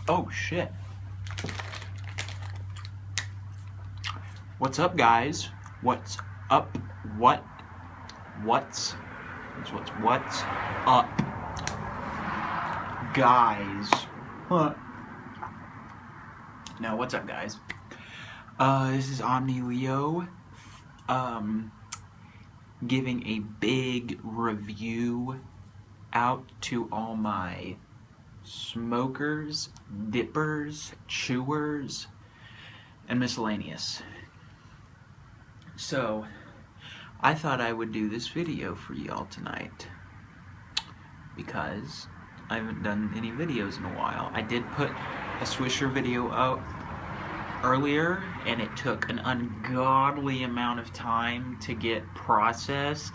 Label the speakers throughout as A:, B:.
A: Oh shit. What's up, guys? What's up? What's up, guys? What? No, what's up, guys? This is Omni Leo, giving a big review out to all my smokers, dippers, chewers, and miscellaneous. So, I thought I would do this video for y'all tonight because I haven't done any videos in a while. I did put a Swisher video out earlier, and it took an ungodly amount of time to get processed.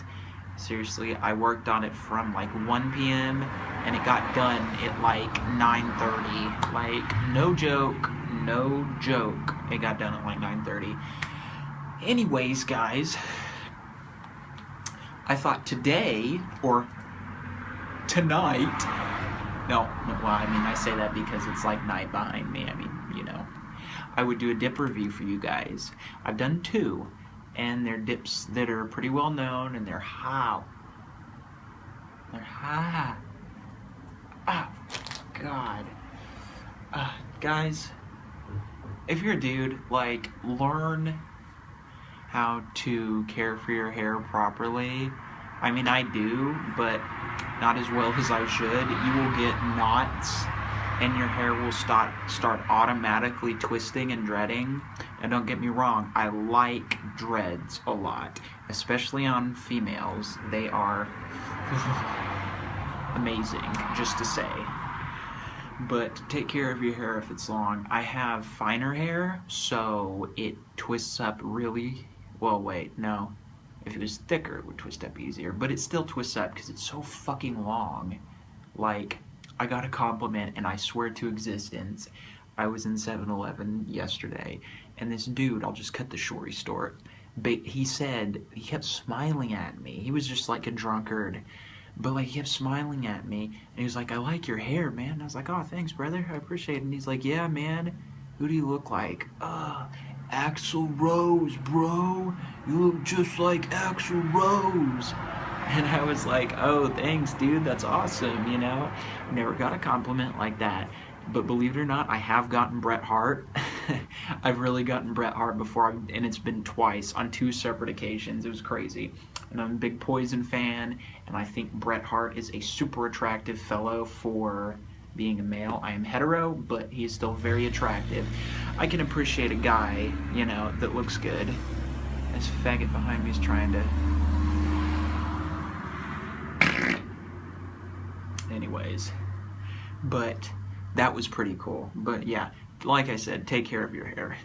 A: Seriously, I worked on it from like 1 p.m. and it got done at like 9:30. Like, no joke, it got done at like 9:30. Anyways, guys, I thought today, or tonight, no, well, I mean, I say that because it's like night behind me, I mean, you know, I would do a dip review for you guys. I've done 2, and they're dips that are pretty well known, and they're hot. Ah, God. Guys, if you're a dude, like, learn how to care for your hair properly. I mean, I do, but not as well as I should. You will get knots, and your hair will start automatically twisting and dreading. And don't get me wrong, I like dreads a lot, especially on females. They are amazing, just to say. But take care of your hair if it's long. I have finer hair, so it twists up really, well, wait, no. If it was thicker, it would twist up easier, but it still twists up because it's so fucking long. Like, I got a compliment, and I swear to existence, I was in 7-Eleven yesterday, and this dude, I'll just cut the short story, but he kept smiling at me. He was just like a drunkard, but like, he kept smiling at me, and he was like, "I like your hair, man." And I was like, "Oh, thanks, brother, I appreciate it." And he's like, "Yeah, man, who do you look like?" "Axl Rose, bro. You look just like Axl Rose." And I was like, "Oh, thanks, dude, that's awesome," you know? Never got a compliment like that. But believe it or not, I have gotten Bret Hart. I've really gotten Bret Hart before, and it's been twice on 2 separate occasions. It was crazy. And I'm a big Poison fan, and I think Bret Hart is a super attractive fellow for being a male. I am hetero, but he is still very attractive. I can appreciate a guy, you know, that looks good. This faggot behind me is trying to... Anyways, but that was pretty cool. But yeah, like I said, take care of your hair.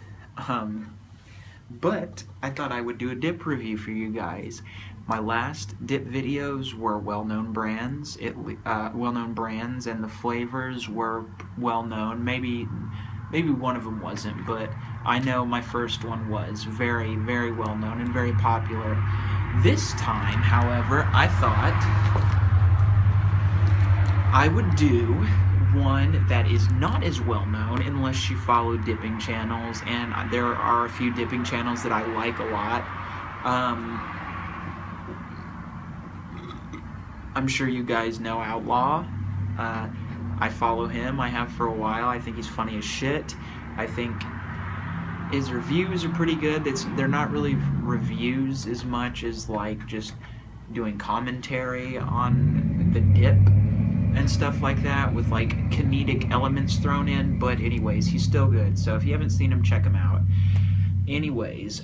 A: But I thought I would do a dip review for you guys. My last dip videos were well-known brands. Well-known brands, and the flavors were well-known. Maybe one of them wasn't, but I know my first one was very, very well-known and very popular. This time, however, I thought I would do one that is not as well known unless you follow dipping channels, and there are a few dipping channels that I like a lot. I'm sure you guys know Outlaw. I follow him. I have for a while. I think he's funny as shit. I think his reviews are pretty good. They're not really reviews as much as like just doing commentary on the dip and stuff like that, with like comedic elements thrown in. But anyways, he's still good, so if you haven't seen him, check him out. Anyways,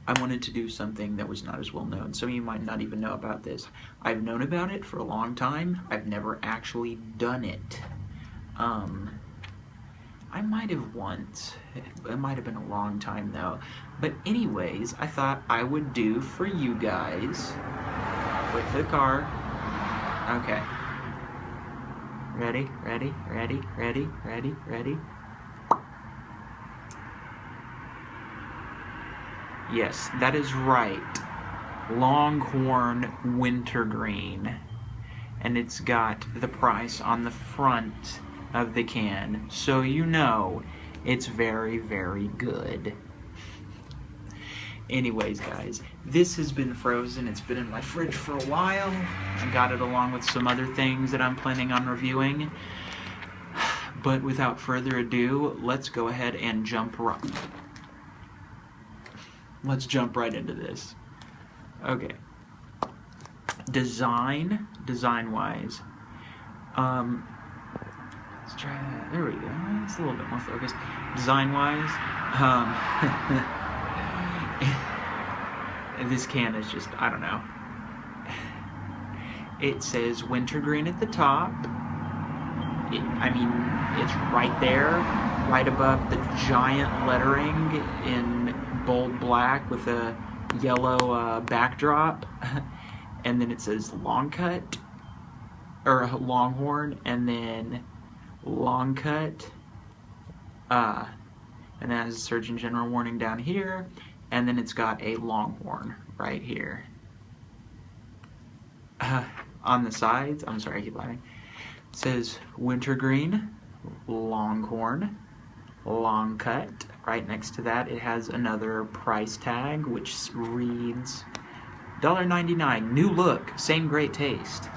A: I wanted to do something that was not as well known. Some of you might not even know about this. I've known about it for a long time. I've never actually done it. I might have once. It might have been a long time though. But anyways, I thought I would do for you guys. Wait for the car. Okay. Ready? Ready? Ready? Ready? Ready? Ready? Yes, that is right. Longhorn Wintergreen. and it's got the price on the front of the can, so you know it's very, very good. Anyways, guys, this has been frozen. It's been in my fridge for a while. I got it along with some other things that I'm planning on reviewing. But without further ado, let's go ahead and jump right into this. Okay. Design-wise. Let's try that. There we go. It's a little bit more focused. Design-wise, this can is just, I don't know. It says wintergreen at the top. I mean, it's right there, right above the giant lettering in bold black with a yellow backdrop. And then it says Longcut, or Longhorn, and then Longcut. And that has a Surgeon General warning down here. And then it's got a Longhorn right here. On the sides, I'm sorry, I keep lying. It says Wintergreen, Longhorn, Longcut. Right next to that, it has another price tag, which reads $1.99. New look, same great taste.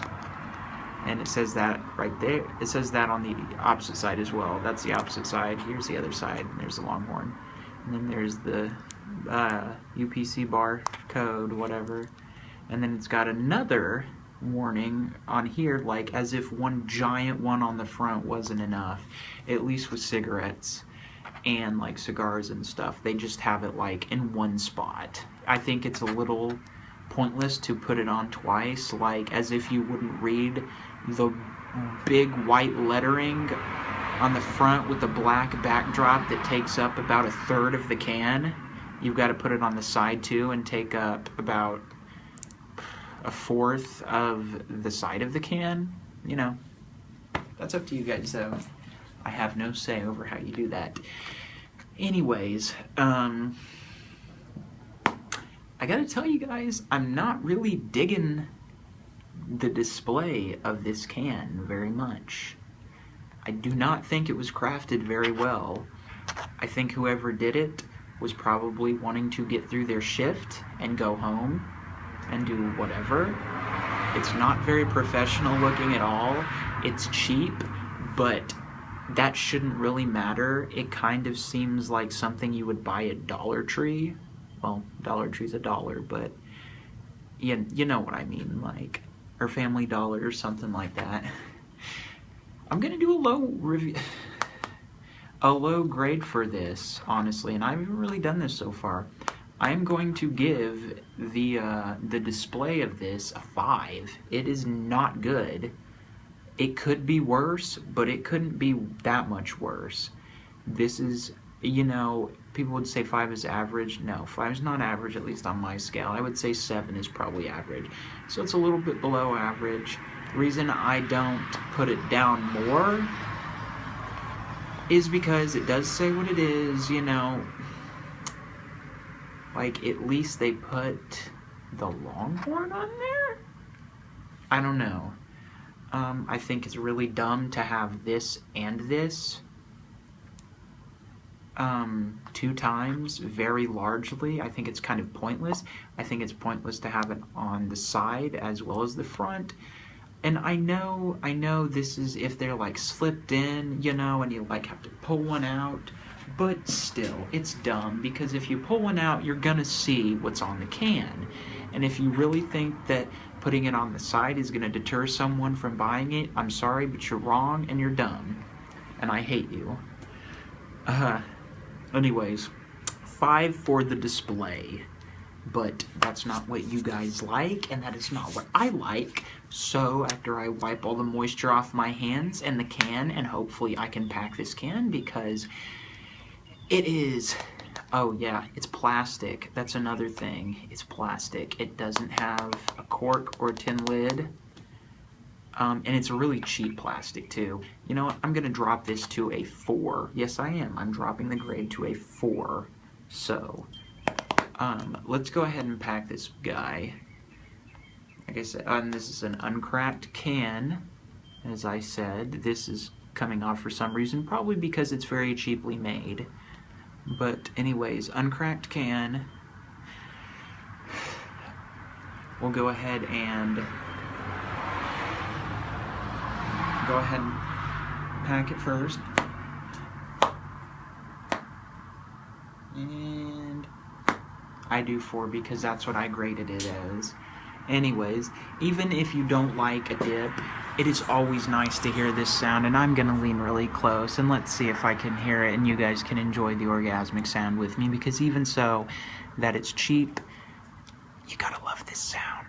A: And it says that right there. It says that on the opposite side as well. That's the opposite side. Here's the other side. There's the Longhorn. And then there's the UPC bar code, whatever. And then it's got another warning on here, like as if one giant one on the front wasn't enough, at least with cigarettes and like cigars and stuff. They just have it like in one spot. I think it's a little pointless to put it on twice, like as if you wouldn't read the big white lettering on the front with the black backdrop that takes up about 1/3 of the can. You've got to put it on the side too and take up about 1/4 of the side of the can. You know, that's up to you guys though. I have no say over how you do that. Anyways, I gotta tell you guys, I'm not really digging the display of this can very much. I do not think it was crafted very well. I think whoever did it was probably wanting to get through their shift and go home and do whatever. It's not very professional looking at all. It's cheap, but that shouldn't really matter. It kind of seems like something you would buy at Dollar Tree. Well, Dollar Tree's $1, but you know what I mean, like, or Family Dollar or something like that. I'm gonna do a low grade for this, honestly, and I haven't really done this so far. I am going to give the display of this a 5. It is not good. It could be worse, but it couldn't be that much worse. This is, you know, people would say 5 is average. No, 5 is not average, at least on my scale. I would say 7 is probably average. So it's a little bit below average. Reason I don't put it down more is because it does say what it is, you know. Like, at least they put the Longhorn on there? I don't know. I think it's really dumb to have this and this 2 times very largely. I think it's kind of pointless. I think it's pointless to have it on the side as well as the front. And I know this is if they're like slipped in, you know, and you like have to pull one out. But still, it's dumb, because if you pull one out, you're gonna see what's on the can. And if you really think that putting it on the side is gonna deter someone from buying it, I'm sorry, but you're wrong and you're dumb. And I hate you. Anyways, 5 for the display. But that's not what you guys like, and that is not what I like. So after I wipe all the moisture off my hands and the can, and hopefully I can pack this can, because it is, oh yeah, it's plastic. That's another thing. It's plastic. It doesn't have a cork or tin lid. And it's a really cheap plastic too. You know what? I'm gonna drop this to a 4. Yes, I am. I'm dropping the grade to a 4. So, let's go ahead and pack this guy. like I said, this is an uncracked can. As I said, this is coming off for some reason, probably because it's very cheaply made. But anyways, uncracked can. We'll go ahead and pack it first. And I do 4 because that's what I graded it as. Anyways, even if you don't like a dip, it is always nice to hear this sound, and I'm gonna lean really close and let's see if I can hear it and you guys can enjoy the orgasmic sound with me, because even so that it's cheap, you gotta love this sound.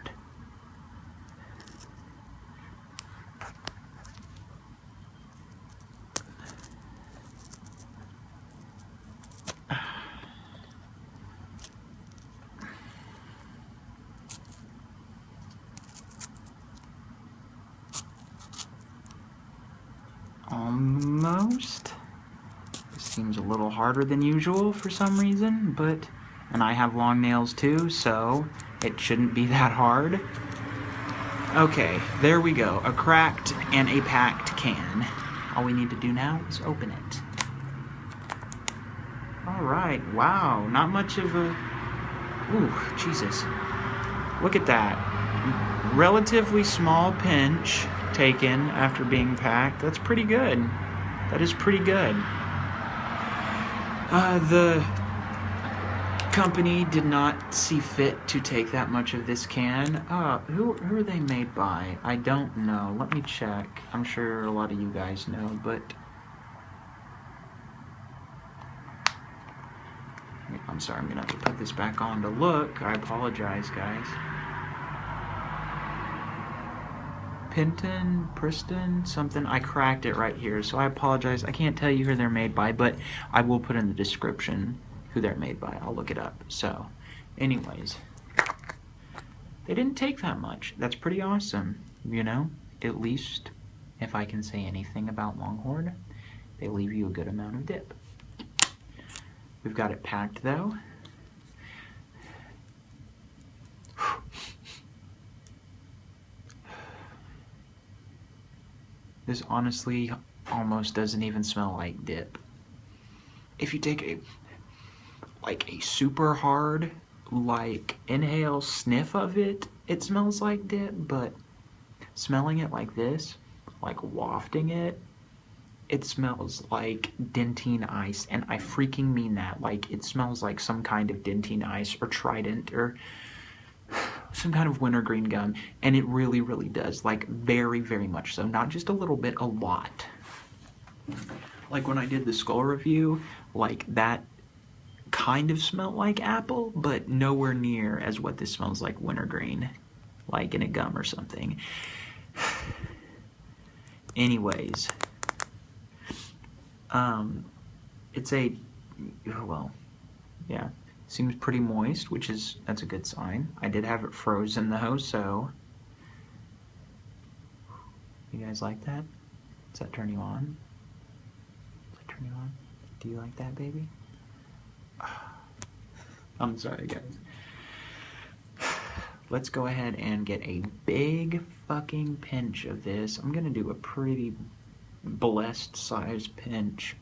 A: Almost. This seems a little harder than usual for some reason, and I have long nails too, so it shouldn't be that hard. Okay, there we go. A cracked and a packed can. All we need to do now is open it. Alright, wow, not much of a... Ooh, Jesus. Look at that. Relatively small pinch taken after being packed. That's pretty good. That is pretty good. The company did not see fit to take that much of this can. Who are they made by? I don't know. Let me check. I'm sure a lot of you guys know, but... I'm sorry, I'm gonna have to put this back on to look. I apologize, guys. Pinton, Priston, something. I cracked it right here, so I apologize. I can't tell you who they're made by, but I will put in the description who they're made by. I'll look it up. So, anyways, they didn't take that much. That's pretty awesome, you know? At least, if I can say anything about Longhorn, they leave you a good amount of dip. We've got it packed, though. This honestly almost doesn't even smell like dip. If you take a super hard, inhale sniff of it, it smells like dip, but smelling it like this, like wafting it, it smells like dentine ice, and I freaking mean that. Like, it smells like some kind of dentine ice or Trident or some kind of wintergreen gum, and it really, really does. Like, very, very much so. Not just a little bit, a lot. Like, when I did the skull review, like, that kind of smelled like apple, but nowhere near as what this smells like wintergreen, like in a gum or something. Anyways, it's a, well, yeah, seems pretty moist, that's a good sign. I did have it frozen though, so you guys like that? Does that turn you on? Does that turn you on? Do you like that, baby? I'm sorry, guys. Let's go ahead and get a big fucking pinch of this. I'm gonna do a pretty blessed size pinch.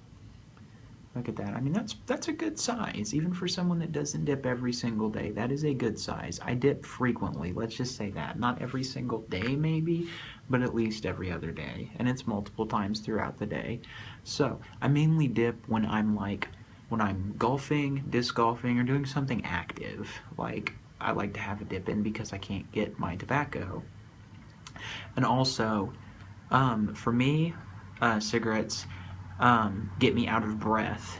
A: Look at that. I mean, that's a good size, even for someone that doesn't dip every single day. That is a good size. I dip frequently, let's just say that. Not every single day, maybe, but at least every other day. And it's multiple times throughout the day. So, I mainly dip when I'm golfing, disc golfing, or doing something active. Like, I like to have a dip in because I can't get my tobacco. And also, for me, cigarettes get me out of breath.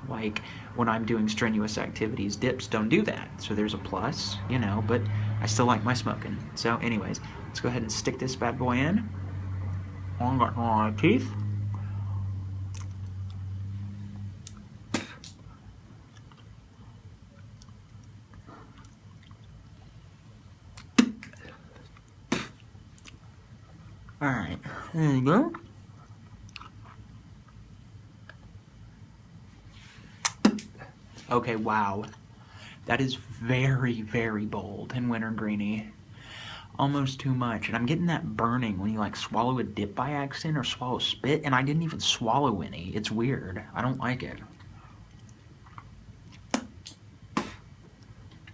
A: Like, when I'm doing strenuous activities, dips don't do that. So there's a plus, you know, but I still like my smoking. So anyways, let's go ahead and stick this bad boy in. On my teeth. Alright, there you go. Okay, wow. That is very, very bold and wintergreeny. almost too much. And I'm getting that burning when you like swallow a dip by accident or swallow spit, and I didn't even swallow any. It's weird. I don't like it.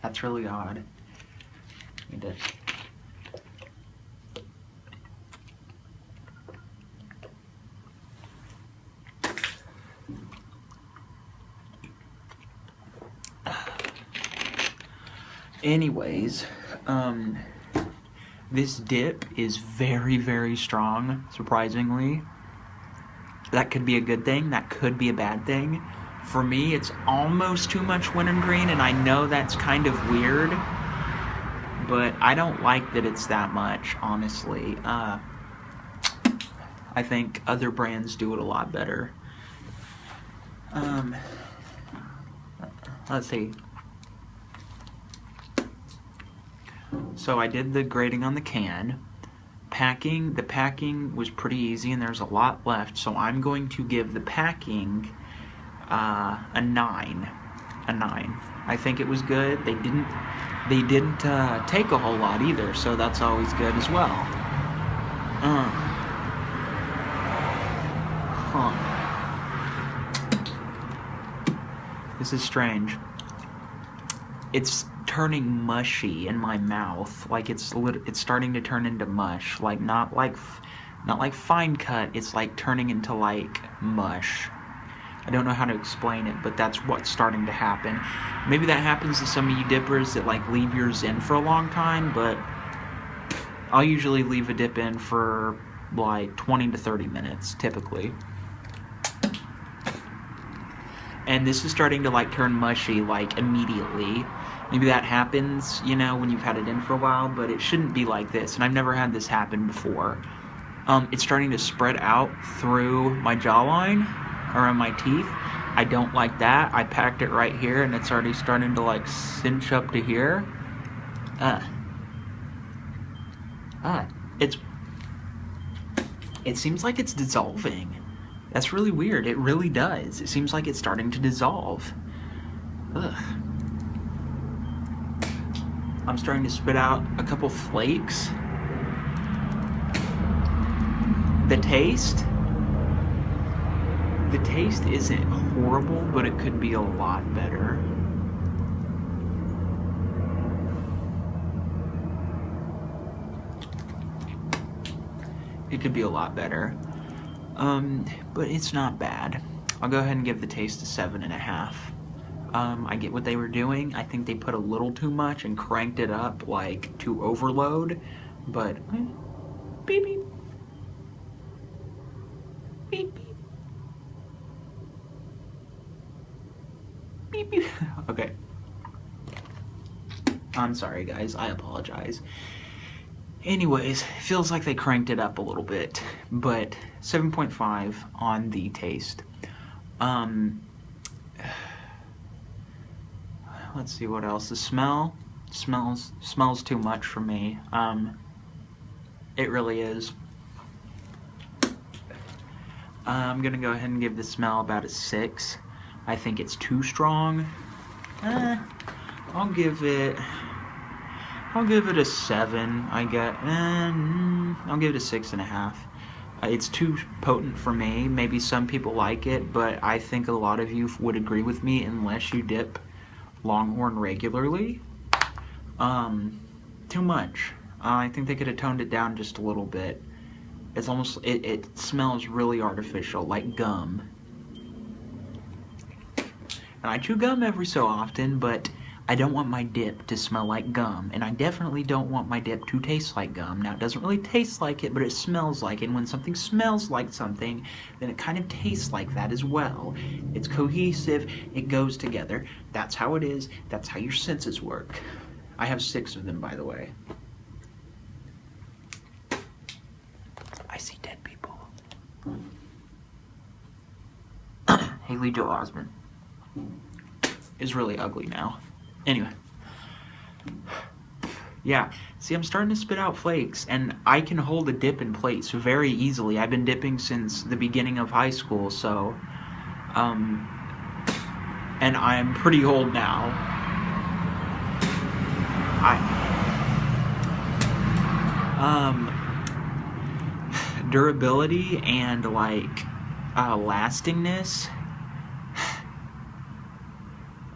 A: That's really odd. Need to... Anyways, this dip is very, very strong, surprisingly. That could be a good thing, that could be a bad thing. For me, it's almost too much wintergreen, and I know that's kind of weird, but I don't like that it's that much, honestly. I think other brands do it a lot better. Let's see. So I did the grading on the can. The packing was pretty easy, and there's a lot left, so I'm going to give the packing a 9. A 9. I think it was good. They didn't take a whole lot either, so that's always good as well. This is strange. It's turning mushy in my mouth, like it's starting to turn into mush, like not like fine cut, it's like turning into like mush. I don't know how to explain it, but that's what's starting to happen. Maybe that happens to some of you dippers that like leave yours in for a long time, but I'll usually leave a dip in for like 20 to 30 minutes typically. And this is starting to like turn mushy like immediately. Maybe that happens, you know, when you've had it in for a while, but it shouldn't be like this, and I've never had this happen before. It's starting to spread out through my jawline, around my teeth. I don't like that. I packed it right here, and it's already starting to, like, cinch up to here. It seems like it's dissolving. That's really weird. It really does. It seems like it's starting to dissolve. Ugh. I'm starting to spit out a couple flakes. The taste isn't horrible, but it could be a lot better. It could be a lot better. But it's not bad. I'll go ahead and give the taste a 7.5. I get what they were doing. I think they put a little too much and cranked it up like to overload, but beep beep beep beep beep beep. Okay, I'm sorry guys, I apologize. Anyways, feels like they cranked it up a little bit, but 7.5 on the taste. Let's see what else. The smell smells too much for me. It really is. I'm gonna go ahead and give the smell about a 6. I think it's too strong. I'll give it a 7. I'll give it a 6.5. It's too potent for me. Maybe some people like it, but I think a lot of you would agree with me unless you dip Longhorn regularly. Too much. I think they could have toned it down just a little bit. It's almost, it smells really artificial, like gum. And I chew gum every so often, but I don't want my dip to smell like gum, and I definitely don't want my dip to taste like gum. Now, it doesn't really taste like it, but it smells like it, and when something smells like something, then it kind of tastes like that as well. It's cohesive, it goes together. That's how it is, that's how your senses work. I have 6 of them, by the way. I see dead people. Haley Joel Osment is really ugly now. Anyway, yeah, see, I'm starting to spit out flakes, and I can hold a dip in place very easily. I've been dipping since the beginning of high school, so, and I'm pretty old now. Durability and like lastingness,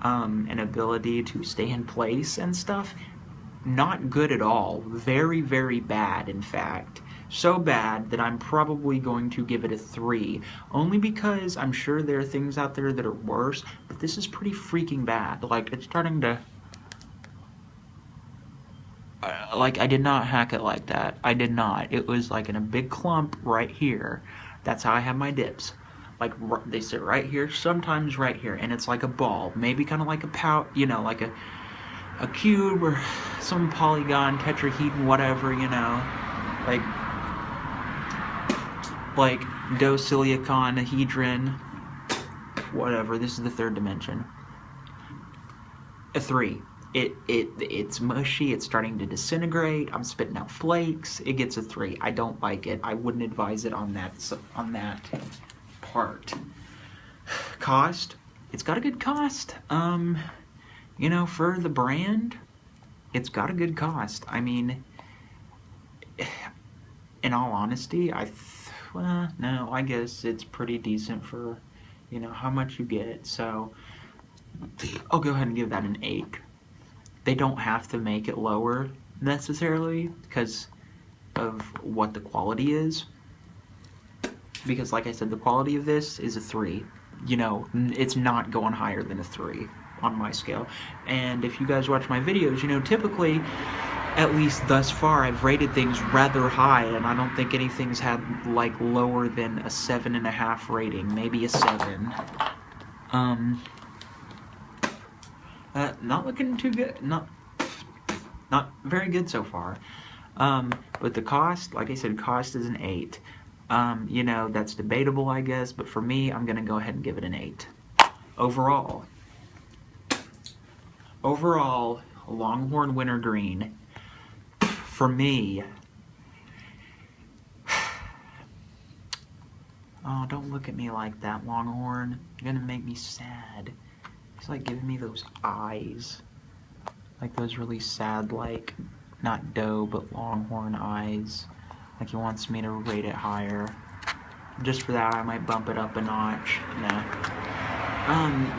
A: and ability to stay in place and stuff, not good at all. Very, very bad, in fact. So bad that I'm probably going to give it a 3, only because I'm sure there are things out there that are worse, but this is pretty freaking bad. Like, it's starting to... like, I did not hack it like that. I did not. It was like in a big clump right here. That's how I have my dips. Like, they sit right here, sometimes right here, and it's like a ball. Maybe kind of like a you know, like a cube or some polygon, tetrahedron, whatever, you know. Like dosilicon, whatever. This is the 3rd dimension. A 3. It's mushy, it's starting to disintegrate, I'm spitting out flakes, it gets a 3. I don't like it. I wouldn't advise it on that part. Cost, it's got a good cost. You know, for the brand, it's got a good cost. I mean, in all honesty, well, no, I guess it's pretty decent for, you know, how much you get. So I'll go ahead and give that an 8. They don't have to make it lower necessarily because of what the quality is. Because like I said, the quality of this is a 3. You know, it's not going higher than a 3 on my scale. And if you guys watch my videos, you know, typically, at least thus far, I've rated things rather high, and I don't think anything's had like lower than a 7.5 rating, maybe a 7. Not looking too good. Not very good so far. But the cost, like I said, cost is an 8. You know, that's debatable, I guess, but for me, I'm gonna go ahead and give it an 8. Overall, Longhorn Wintergreen, for me, oh, don't look at me like that, Longhorn. You're gonna make me sad. He's like giving me those eyes. Like those really sad, like, not doe, but Longhorn eyes. Like he wants me to rate it higher. Just for that, I might bump it up a notch. Nah.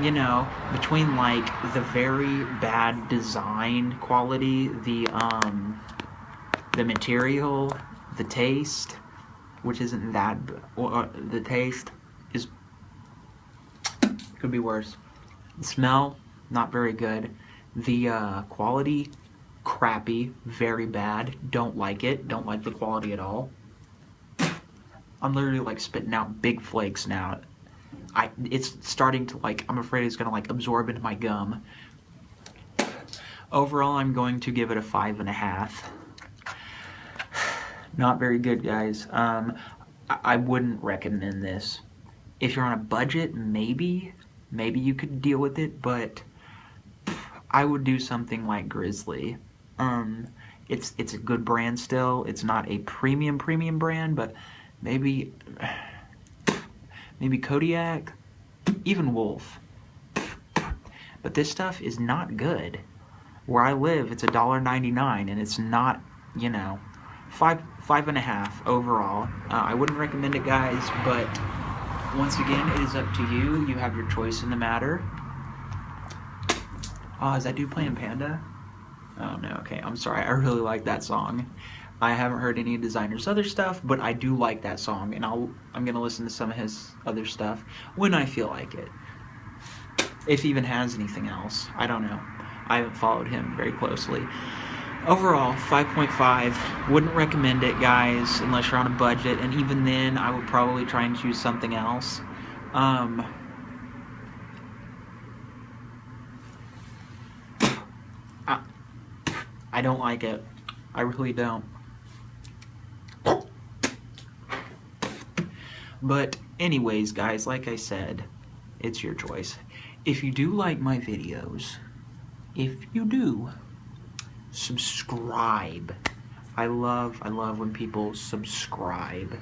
A: You know, between like the very bad design quality, the material, the taste, which isn't that, the taste is, could be worse. The smell, not very good. The quality, crappy, very bad. Don't like it. Don't like the quality at all. I'm literally like spitting out big flakes now. It's starting to like, I'm afraid it's gonna like absorb into my gum. Overall, I'm going to give it a 5.5. Not very good, guys. I wouldn't recommend this. If you're on a budget, maybe you could deal with it, but I would do something like Grizzly. It's a good brand still. It's not a premium brand, but maybe Kodiak, even Wolf. But this stuff is not good. Where I live, it's $1.99, and it's not, you know, 5.5 overall. I wouldn't recommend it, guys, but once again, it is up to you. You have your choice in the matter. Oh, is that dude playing Panda? Oh no, okay, I'm sorry. I really like that song. I haven't heard any of Designer's other stuff, but I do like that song, and I'm gonna listen to some of his other stuff when I feel like it. If he even has anything else, I don't know. I haven't followed him very closely. Overall, 5.5. Wouldn't recommend it, guys, unless you're on a budget, and even then, I would probably try and choose something else. I don't like it. I really don't. But anyways, guys, like I said, it's your choice. If you do like my videos, if you do, subscribe. I love when people subscribe.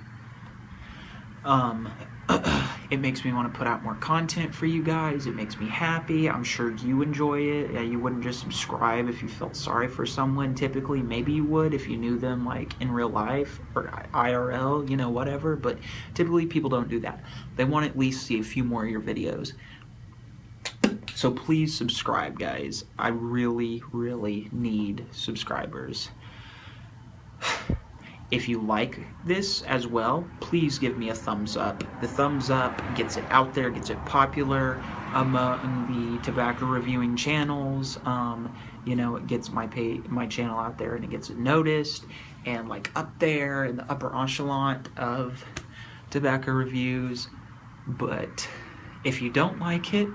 A: It makes me want to put out more content for you guys. It makes me happy. I'm sure you enjoy it. You wouldn't just subscribe if you felt sorry for someone. Typically, maybe you would if you knew them like in real life or IRL, you know, whatever. But typically people don't do that. They want to at least see a few more of your videos. So please subscribe, guys. I really, really need subscribers. If you like this as well, please give me a thumbs up. The thumbs up gets it out there, gets it popular in the tobacco reviewing channels. You know, it gets my channel out there and it gets it noticed and like up there in the upper echelon of tobacco reviews. But if you don't like it,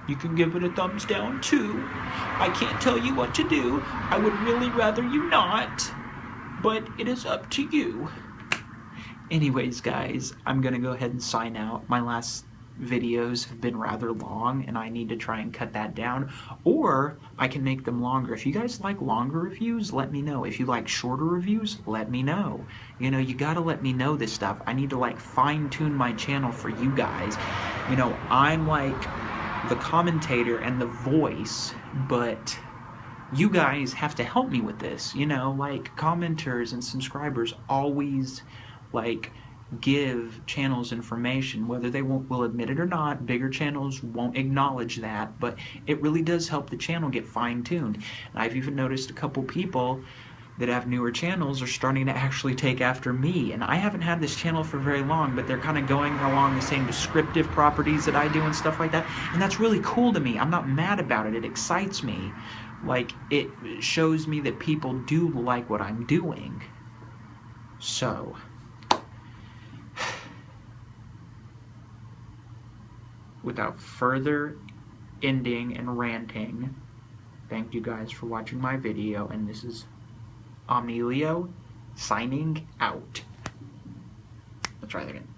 A: you can give it a thumbs down too. I can't tell you what to do. I would really rather you not, but it is up to you. Anyways, guys, I'm gonna go ahead and sign out. My last videos have been rather long and I need to try and cut that down, or I can make them longer. If you guys like longer reviews, let me know. If you like shorter reviews, let me know. You know, you gotta let me know this stuff. I need to like fine-tune my channel for you guys. You know, I'm like the commentator and the voice, but you guys have to help me with this. You know, like commenters and subscribers always like give channels information, whether they will admit it or not. Bigger channels won't acknowledge that, but it really does help the channel get fine-tuned. And I've even noticed a couple people that have newer channels are starting to actually take after me. And I haven't had this channel for very long, but they're kind of going along the same descriptive properties that I do and stuff like that. And that's really cool to me. I'm not mad about it. It excites me. Like, it shows me that people do like what I'm doing. So, without further ending and ranting, thank you guys for watching my video, and this is Omnilio signing out. Let's try that again.